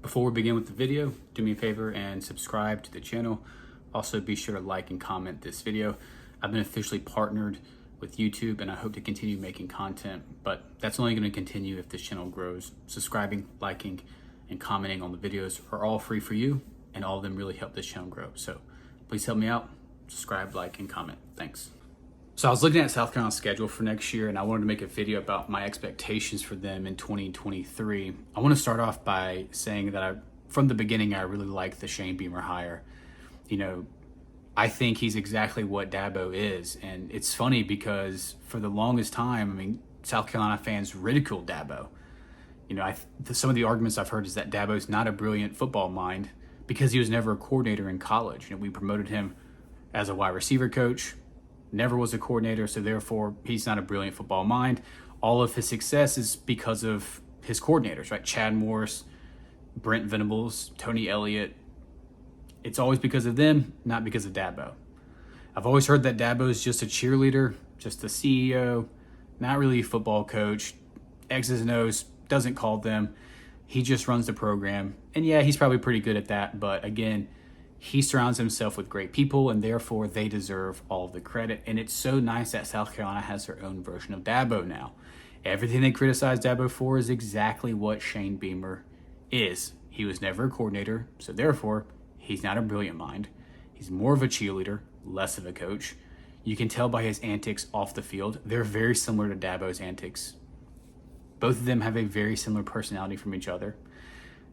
Before we begin with the video, do me a favor and subscribe to the channel. Also, be sure to like and comment this video. I've been officially partnered with YouTube and I hope to continue making content, but that's only going to continue if this channel grows. Subscribing, liking, and commenting on the videos are all free for you, and all of them really help this channel grow. So please help me out. Subscribe, like, and comment. Thanks. So I was looking at South Carolina's schedule for next year, and I wanted to make a video about my expectations for them in 2023. I want to start off by saying that from the beginning, I really like the Shane Beamer hire. You know, I think he's exactly what Dabo is. And it's funny because for the longest time, I mean, South Carolina fans ridiculed Dabo. You know, some of the arguments I've heard is that Dabo's not a brilliant football mind because he was never a coordinator in college. You know, we promoted him as a wide receiver coach, never was a coordinator, so therefore he's not a brilliant football mind. All of his success is because of his coordinators, right? Chad Morris, Brent Venables, Tony Elliott. It's always because of them, not because of Dabo. I've always heard that Dabo is just a cheerleader, just a CEO, not really a football coach, X's and O's, doesn't call them. He just runs the program. And yeah, he's probably pretty good at that, but again, he surrounds himself with great people, and therefore they deserve all of the credit. And it's so nice that South Carolina has their own version of Dabo now. Everything they criticize Dabo for is exactly what Shane Beamer is. He was never a coordinator, so therefore he's not a brilliant mind. He's more of a cheerleader, less of a coach. You can tell by his antics off the field. They're very similar to Dabo's antics. Both of them have a very similar personality from each other.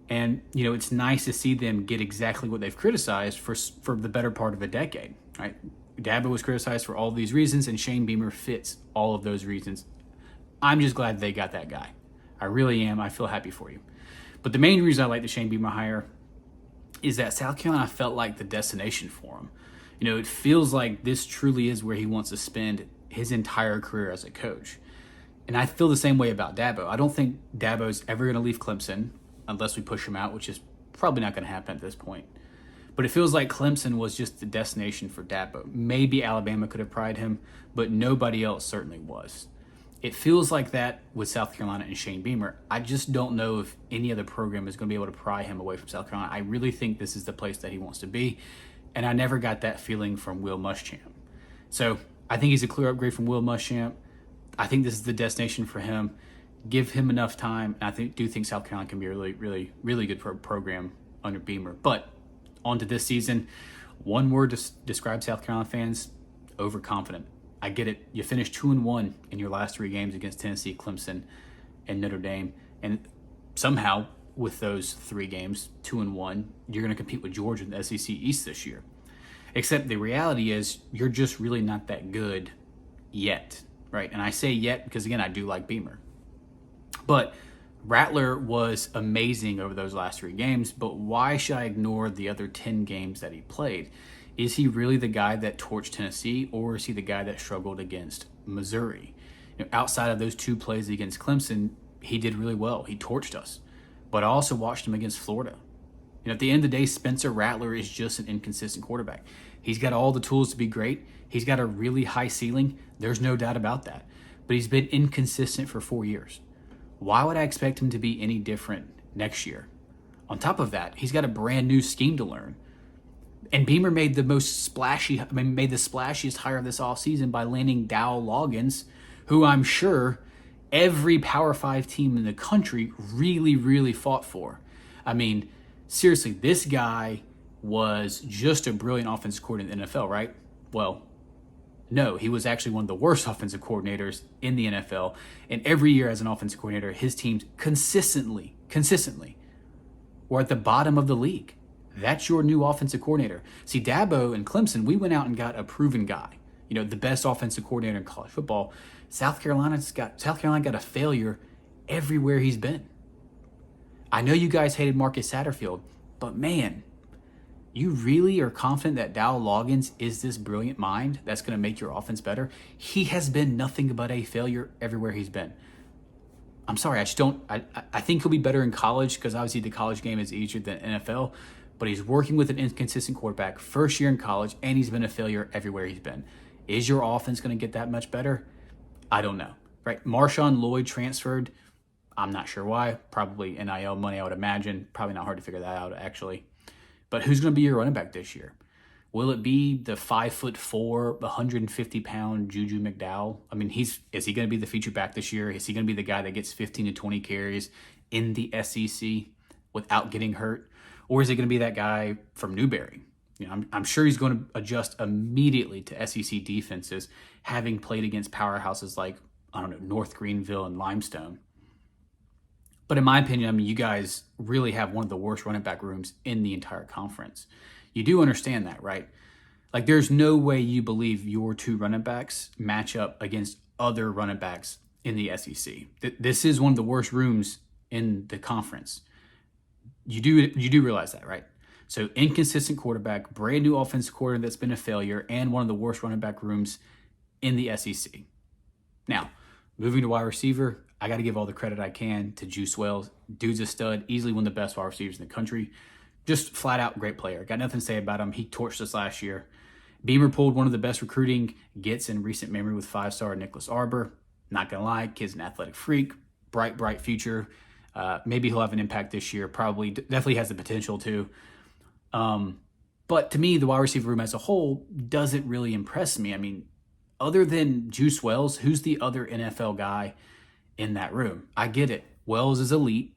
And, you know, it's nice to see them get exactly what they've criticized for the better part of a decade, right? Dabo was criticized for all of these reasons, and Shane Beamer fits all of those reasons. I'm just glad they got that guy. I really am. I feel happy for you. But the main reason I like the Shane Beamer hire is that South Carolina felt like the destination for him. You know, it feels like this truly is where he wants to spend his entire career as a coach. And I feel the same way about Dabo. I don't think Dabo's ever going to leave Clemson unless we push him out, which is probably not going to happen at this point. But it feels like Clemson was just the destination for Dabo. Maybe Alabama could have pried him, but nobody else certainly was. It feels like that with South Carolina and Shane Beamer. I just don't know if any other program is going to be able to pry him away from South Carolina. I really think this is the place that he wants to be, and I never got that feeling from Will Muschamp. So I think he's a clear upgrade from Will Muschamp. I think this is the destination for him. Give him enough time, and I do think South Carolina can be a really, really, really good program under Beamer. But on to this season, one word to describe South Carolina fans: overconfident. I get it. You finished 2-1 in your last 3 games against Tennessee, Clemson, and Notre Dame, and somehow with those 3 games, 2-1, you're going to compete with Georgia in the SEC East this year. Except the reality is you're just really not that good yet, right? And I say yet because, again, I do like Beamer. But Rattler was amazing over those last 3 games, but why should I ignore the other 10 games that he played? Is he really the guy that torched Tennessee, or is he the guy that struggled against Missouri? You know, outside of those 2 plays against Clemson, he did really well. He torched us. But I also watched him against Florida. You know, at the end of the day, Spencer Rattler is just an inconsistent quarterback. He's got all the tools to be great. He's got a really high ceiling. There's no doubt about that. But he's been inconsistent for 4 years. Why would I expect him to be any different next year? On top of that, he's got a brand new scheme to learn. And Beamer made the splashiest hire of this offseason by landing Dow Loggins, who I'm sure every Power 5 team in the country really, really fought for. I mean, seriously, this guy was just a brilliant offensive coordinator in the NFL, right? Well, no, he was actually one of the worst offensive coordinators in the NFL. And every year as an offensive coordinator, his teams consistently were at the bottom of the league. That's your new offensive coordinator. See, Dabo and Clemson, we went out and got a proven guy. You know, the best offensive coordinator in college football. South Carolina got a failure everywhere he's been. I know you guys hated Marcus Satterfield, but man, you really are confident that Dow Loggins is this brilliant mind that's going to make your offense better? He has been nothing but a failure everywhere he's been. I'm sorry, I think he'll be better in college because obviously the college game is easier than NFL, but he's working with an inconsistent quarterback, first year in college, and he's been a failure everywhere he's been. Is your offense going to get that much better? I don't know, right? Marshawn Lloyd transferred. I'm not sure why. Probably NIL money, I would imagine. Probably not hard to figure that out, actually. But who's going to be your running back this year? Will it be the 5'4", 150-pound Juju McDowell? I mean, is he going to be the feature back this year? Is he going to be the guy that gets 15 to 20 carries in the SEC without getting hurt? Or is it going to be that guy from Newberry? You know, I'm sure he's going to adjust immediately to SEC defenses, having played against powerhouses like, I don't know, North Greenville and Limestone. But in my opinion, I mean, you guys really have one of the worst running back rooms in the entire conference. You do understand that, right? Like, there's no way you believe your two running backs match up against other running backs in the SEC. This is one of the worst rooms in the conference. You do realize that, right? So inconsistent quarterback, brand new offensive coordinator that's been a failure, and one of the worst running back rooms in the SEC. Now, moving to wide receiver, I got to give all the credit I can to Juice Wells. Dude's a stud, easily one of the best wide receivers in the country. Just flat out great player. Got nothing to say about him. He torched us last year. Beamer pulled one of the best recruiting gets in recent memory with 5-star Nicholas Arbor. Not going to lie, kid's an athletic freak. Bright future. Maybe he'll have an impact this year. Probably, definitely has the potential to. But to me, the wide receiver room as a whole doesn't really impress me. I mean, other than Juice Wells, who's the other NFL guy in that room? I get it. Wells is elite.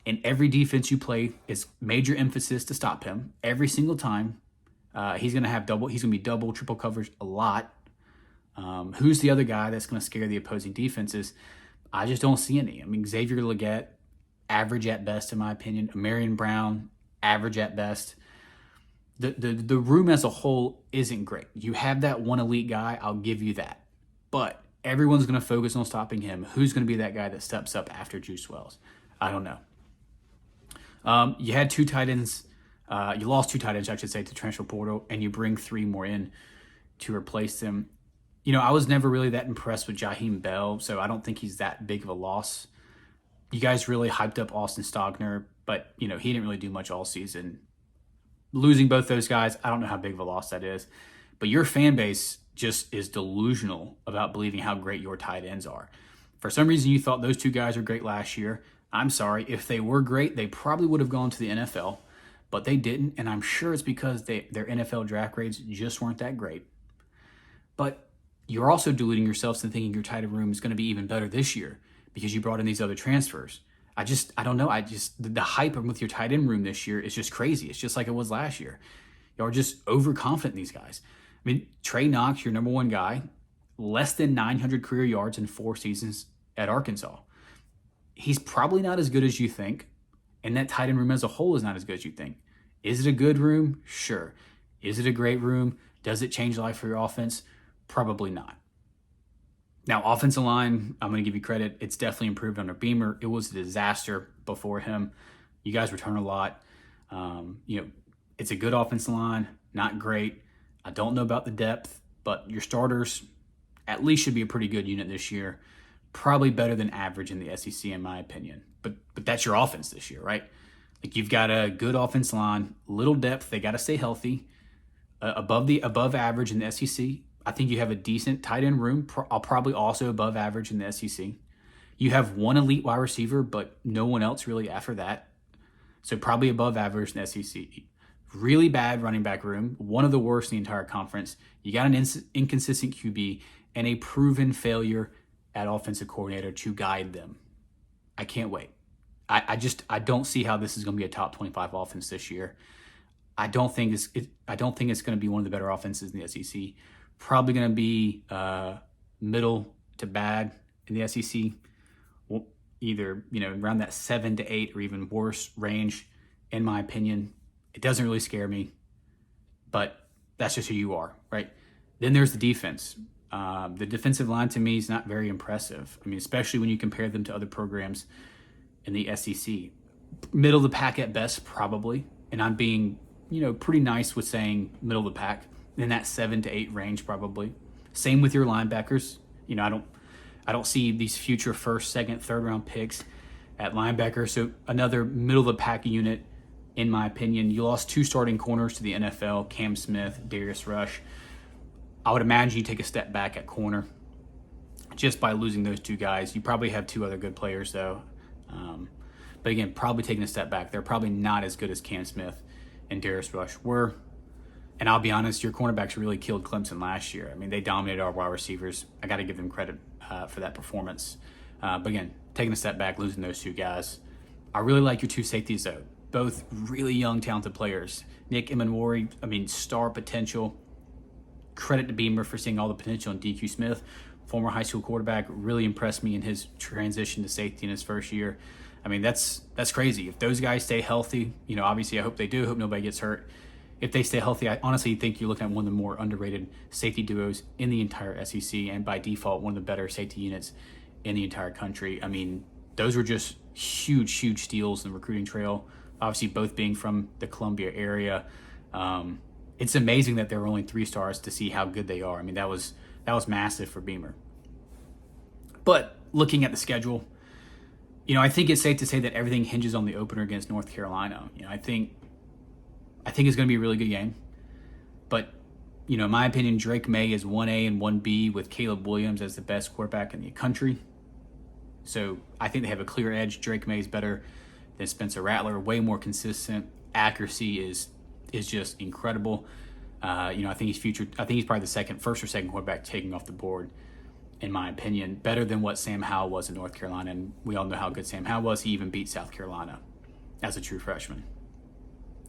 In every defense you play, is major emphasis to stop him every single time. He's going to be double, triple coverage a lot. Who's the other guy that's going to scare the opposing defenses? I just don't see any. I mean, Xavier Legette, average at best in my opinion. Marion Brown, average at best. The room as a whole isn't great. You have that one elite guy, I'll give you that. But everyone's going to focus on stopping him. Who's going to be that guy that steps up after Juice Wells? I don't know. You had two tight ends. You lost two tight ends, I should say, to transfer portal, and you bring three more in to replace them. You know, I was never really that impressed with Jaheim Bell, so I don't think he's that big of a loss. You guys really hyped up Austin Stogner, but, you know, he didn't really do much all season. Losing both those guys, I don't know how big of a loss that is. But your fan base just is delusional about believing how great your tight ends are. For some reason, you thought those two guys were great last year. I'm sorry. If they were great, they probably would have gone to the NFL, but they didn't, and I'm sure it's because their NFL draft grades just weren't that great. But you're also deluding yourselves into thinking your tight end room is going to be even better this year because you brought in these other transfers. I don't know. The hype with your tight end room this year is just crazy. It's just like it was last year. Y'all are just overconfident in these guys. I mean, Trey Knox, your number one guy, less than 900 career yards in 4 seasons at Arkansas. He's probably not as good as you think, and that tight end room as a whole is not as good as you think. Is it a good room? Sure. Is it a great room? Does it change life for your offense? Probably not. Now, offensive line, I'm going to give you credit. It's definitely improved under Beamer. It was a disaster before him. You guys return a lot. It's a good offensive line, not great. I don't know about the depth, but your starters at least should be a pretty good unit this year. Probably better than average in the SEC, in my opinion. But that's your offense this year, right? Like, you've got a good offensive line, little depth. They got to stay healthy. Above average in the SEC. I think you have a decent tight end room. Probably also above average in the SEC. You have one elite wide receiver, but no one else really after that. So probably above average in the SEC. Really bad running back room. One of the worst in the entire conference. You got an inconsistent QB and a proven failure at offensive coordinator to guide them. I can't wait. I don't see how this is going to be a top 25 offense this year. I don't think it's going to be one of the better offenses in the SEC. Probably going to be middle to bad in the SEC. Either, around that 7 to 8 or even worse range, in my opinion. It doesn't really scare me, but that's just who you are, right? Then there's the defense. The defensive line to me is not very impressive. I mean, especially when you compare them to other programs in the SEC. Middle of the pack at best, probably. And I'm being, pretty nice with saying middle of the pack in that 7 to 8 range, probably. Same with your linebackers. I don't see these future first, second, third round picks at linebacker. So another middle of the pack unit, in my opinion. You lost 2 starting corners to the NFL, Cam Smith, Darius Rush. I would imagine you take a step back at corner just by losing those 2 guys. You probably have 2 other good players, though. But again, probably taking a step back. They're probably not as good as Cam Smith and Darius Rush were. And I'll be honest, your cornerbacks really killed Clemson last year. I mean, they dominated our wide receivers. I got to give them credit for that performance. But again, taking a step back, losing those two guys. I really like your two safeties, though. Both really young, talented players. Nick Emanwori, star potential. Credit to Beamer for seeing all the potential in DQ Smith, former high school quarterback. Really impressed me in his transition to safety in his first year. That's crazy. If those guys stay healthy, obviously I hope they do. I hope nobody gets hurt. If they stay healthy, I honestly think you're looking at one of the more underrated safety duos in the entire SEC, and by default, one of the better safety units in the entire country. Those were just huge, huge steals in the recruiting trail. Obviously, both being from the Columbia area. It's amazing that there were only 3 stars to see how good they are. That was massive for Beamer. But looking at the schedule, I think it's safe to say that everything hinges on the opener against North Carolina. I think it's going to be a really good game. But, in my opinion, Drake May is 1A and 1B with Caleb Williams as the best quarterback in the country. So I think they have a clear edge. Drake May is better than Spencer Rattler, way more consistent. Accuracy is just incredible. I think he's probably the first or second quarterback taking off the board, in my opinion. Better than what Sam Howell was in North Carolina, and we all know how good Sam Howell was. He even beat South Carolina as a true freshman.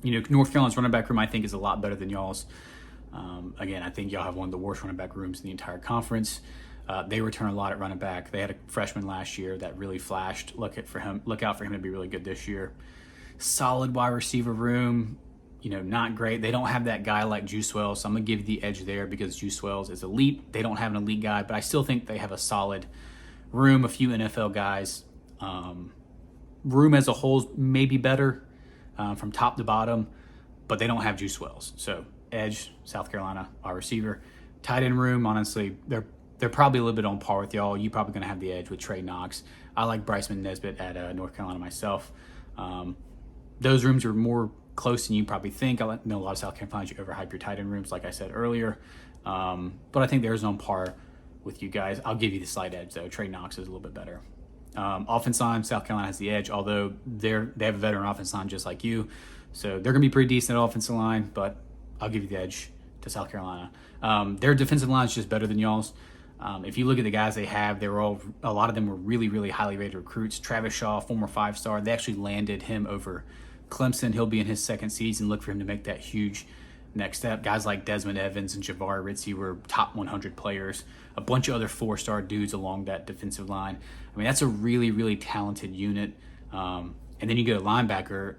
North Carolina's running back room, I think, is a lot better than y'all's. Again, I think y'all have one of the worst running back rooms in the entire conference. They return a lot at running back. They had a freshman last year that really flashed. Look out for him to be really good this year. Solid wide receiver room. Not great. They don't have that guy like Juice Wells, so I'm going to give you the edge there because Juice Wells is elite. They don't have an elite guy, but I still think they have a solid room, a few NFL guys. Room as a whole may be better from top to bottom, but they don't have Juice Wells. So edge, South Carolina, wide receiver. Tight end room, honestly, they're probably a little bit on par with y'all. You're probably going to have the edge with Trey Knox. I like Bryceman Nesbitt at North Carolina myself. Those rooms are more close than you probably think. I know a lot of South Carolinians, you overhype your tight end rooms, like I said earlier. But I think theirs on par with you guys. I'll give you the slight edge, though. Trey Knox is a little bit better. Offense line, South Carolina has the edge, although they have a veteran offense line just like you. So they're going to be pretty decent at offensive line, but I'll give you the edge to South Carolina. Their defensive line is just better than y'all's. If you look at the guys they have, a lot of them were really, really highly rated recruits. Travis Shaw, former 5-star, they actually landed him over Clemson. He'll be in his second season. Look for him to make that huge next step. Guys like Desmond Evans and Jabari Ritzie were top 100 players. A bunch of other 4-star dudes along that defensive line. That's a really, really talented unit. And then you go to linebacker.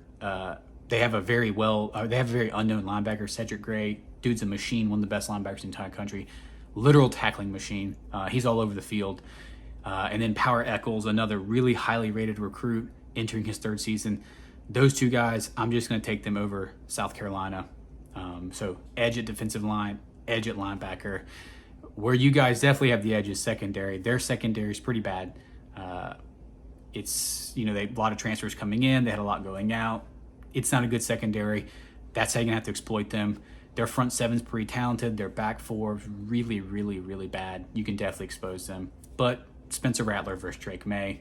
They have a very unknown linebacker, Cedric Gray. Dude's a machine, one of the best linebackers in the entire country. Literal tackling machine. He's all over the field. And then Power Eccles, another really highly rated recruit entering his 3rd season. Those two guys, I'm just going to take them over South Carolina. So edge at defensive line, edge at linebacker. Where you guys definitely have the edge is secondary. Their secondary is pretty bad. They have a lot of transfers coming in. They had a lot going out. It's not a good secondary. That's how you're going to have to exploit them. Their front seven's pretty talented. Their back four is really, really, really bad. You can definitely expose them. But Spencer Rattler versus Drake May.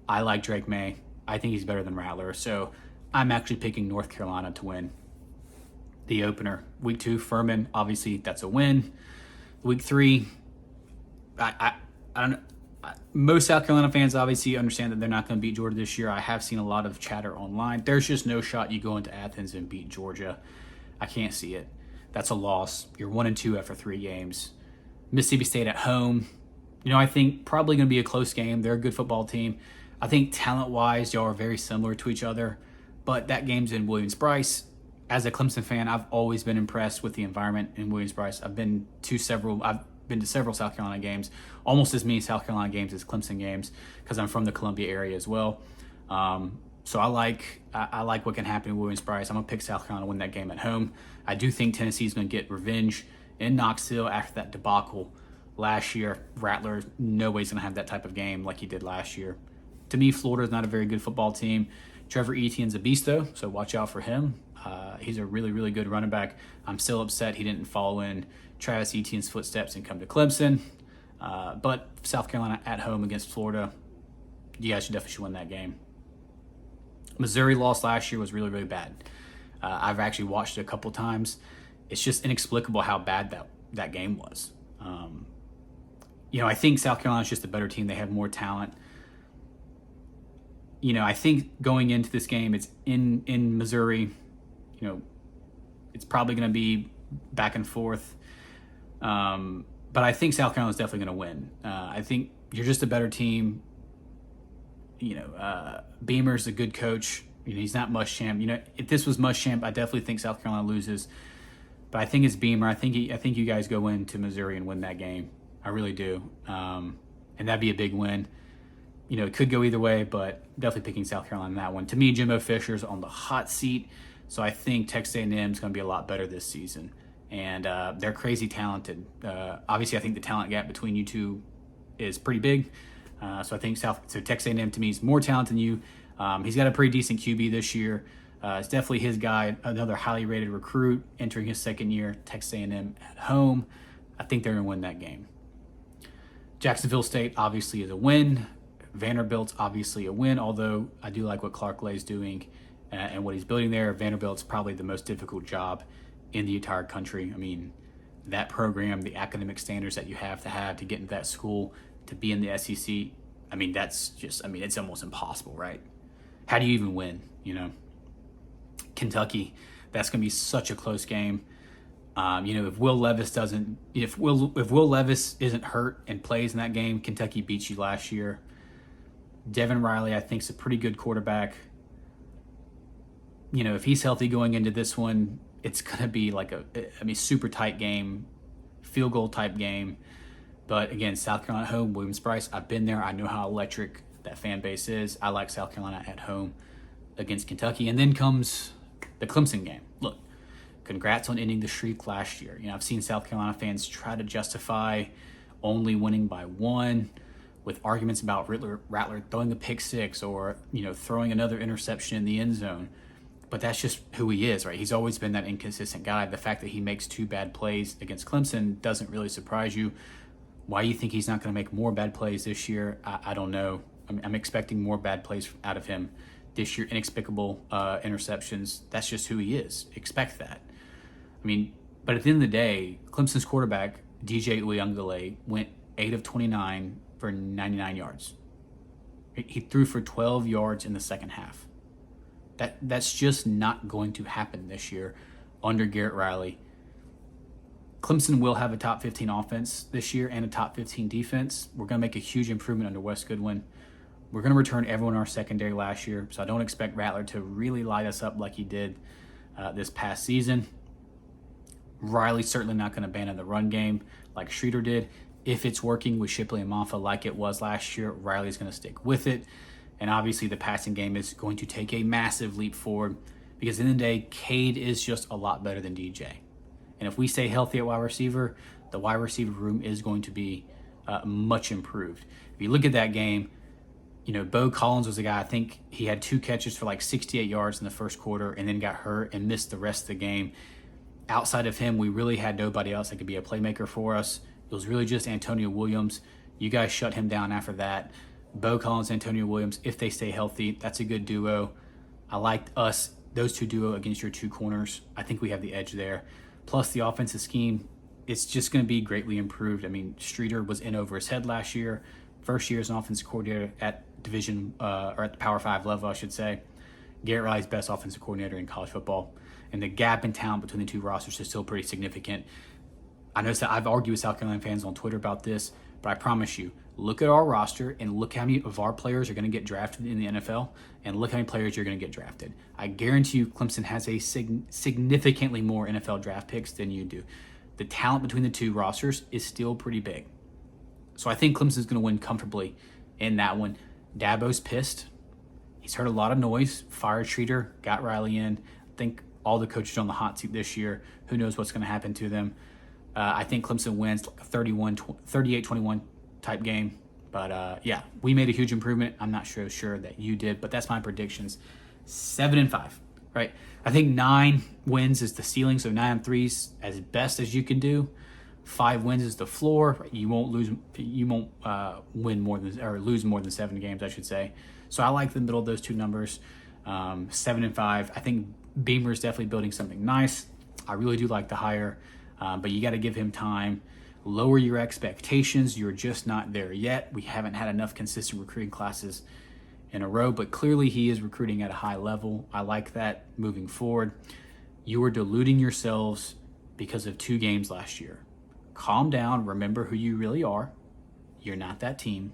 I like Drake May. I think he's better than Rattler. So I'm actually picking North Carolina to win the opener. Week 2, Furman. Obviously, that's a win. Week 3, I don't know. Most South Carolina fans obviously understand that they're not going to beat Georgia this year. I have seen a lot of chatter online. There's just no shot you go into Athens and beat Georgia. I can't see it. That's a loss. You're 1-2 after 3 games. Mississippi State at home. I think probably going to be a close game. They're a good football team. I think talent-wise, y'all are very similar to each other. But that game's in Williams-Brice. As a Clemson fan, I've always been impressed with the environment in Williams-Brice. I've been to several South Carolina games, almost as many South Carolina games as Clemson games, because I'm from the Columbia area as well. So I like what can happen in Williams-Brice. I'm going to pick South Carolina to win that game at home. I do think Tennessee's going to get revenge in Knoxville after that debacle last year. Rattler, no way he's going to have that type of game like he did last year. To me, Florida's not a very good football team. Trevor Etienne's a beast, though, so watch out for him. He's a really, really good running back. I'm still upset he didn't follow in Travis Etienne's footsteps and come to Clemson. But South Carolina at home against Florida, you guys should definitely win that game. Missouri loss last year was really, really bad. I've actually watched it a couple times. It's just inexplicable how bad that game was. I think South Carolina's just a better team. They have more talent. I think going into this game, it's in Missouri. It's probably going to be back and forth. But I think South Carolina's definitely going to win. I think you're just a better team. Beamer's a good coach. He's not Muschamp. If this was Muschamp, I definitely think South Carolina loses. But I think it's Beamer. I think you guys go into Missouri and win that game. I really do. And that'd be a big win. It could go either way, but definitely picking South Carolina in that one. To me, Jimbo Fisher's on the hot seat, so I think Texas A&M is going to be a lot better this season. And they're crazy talented. Obviously, I think the talent gap between you two is pretty big. So I think Texas A&M to me is more talented than you. He's got a pretty decent QB this year. It's definitely his guy, another highly rated recruit entering his second year. Texas A&M at home. I think they're going to win that game. Jacksonville State obviously is a win. Vanderbilt's obviously a win, although I do like what Clark Lay's doing and what he's building there. Vanderbilt's probably the most difficult job in the entire country. I mean, that program, the academic standards that you have to get into that school, to be in the SEC, it's almost impossible, right? How do you even win, Kentucky, that's going to be such a close game. If Will Levis isn't hurt and plays in that game, Kentucky beats you last year. Devin Riley, I think, is a pretty good quarterback. If he's healthy going into this one, it's going to be like super tight game, field goal type game. But again, South Carolina at home, Williams-Brice, I've been there. I know how electric that fan base is. I like South Carolina at home against Kentucky. And then comes the Clemson game. Look, congrats on ending the streak last year. I've seen South Carolina fans try to justify only winning by one with arguments about Rattler throwing a pick six or, throwing another interception in the end zone. But that's just who he is, right? He's always been that inconsistent guy. The fact that he makes 2 bad plays against Clemson doesn't really surprise you. Why you think he's not going to make more bad plays this year, I don't know. I'm expecting more bad plays out of him this year. Inexplicable interceptions. That's just who he is. Expect that. But at the end of the day, Clemson's quarterback, DJ Uyunglele, went 8 of 29 for 99 yards. He threw for 12 yards in the second half. That's just not going to happen this year under Garrett Riley. Clemson will have a top 15 offense this year and a top 15 defense. We're going to make a huge improvement under Wes Goodwin. We're going to return everyone in our secondary last year, so I don't expect Rattler to really light us up like he did this past season. Riley's certainly not going to abandon the run game like Streeter did. If it's working with Shipley and Monfa like it was last year, Riley's going to stick with it. And obviously the passing game is going to take a massive leap forward because in the end of the day, Cade is just a lot better than DJ. And if we stay healthy at wide receiver, the wide receiver room is going to be much improved. If you look at that game, Bo Collins was a guy, I think he had 2 catches for like 68 yards in the first quarter and then got hurt and missed the rest of the game. Outside of him, we really had nobody else that could be a playmaker for us. It was really just Antonio Williams. You guys shut him down after that. Bo Collins, Antonio Williams, if they stay healthy, that's a good duo. I liked those 2 duo against your 2 corners. I think we have the edge there. Plus the offensive scheme, it's just going to be greatly improved. Streeter was in over his head last year. First year as an offensive coordinator at division, or at the Power 5 level, I should say. Garrett Riley's best offensive coordinator in college football. And the gap in talent between the 2 rosters is still pretty significant. I know that I've argued with South Carolina fans on Twitter about this, but I promise you, look at our roster and look how many of our players are going to get drafted in the NFL and look how many players you're going to get drafted. I guarantee you Clemson has a significantly more NFL draft picks than you do. The talent between the 2 rosters is still pretty big. So I think Clemson's going to win comfortably in that one. Dabo's pissed. He's heard a lot of noise. Fired Streeter, got Riley in. I think all the coaches are on the hot seat this year. Who knows what's going to happen to them. I think Clemson wins like a 38-21 type game. But we made a huge improvement. I'm not sure that you did, but that's my predictions. 7-5, right? I think 9 wins is the ceiling, so 9-3 is as best as you can do. 5 wins is the floor. You won't win more than, or lose more than 7 games, I should say. So I like the middle of those two numbers, 7-5. I think Beamer's definitely building something nice. I really do like the hire, but you got to give him time. Lower your expectations. You're just not there yet. We haven't had enough consistent recruiting classes in a row, but clearly he is recruiting at a high level. I like that moving forward. You are deluding yourselves because of 2 games last year. Calm down. Remember who you really are. You're not that team.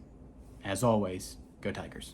As always, go Tigers.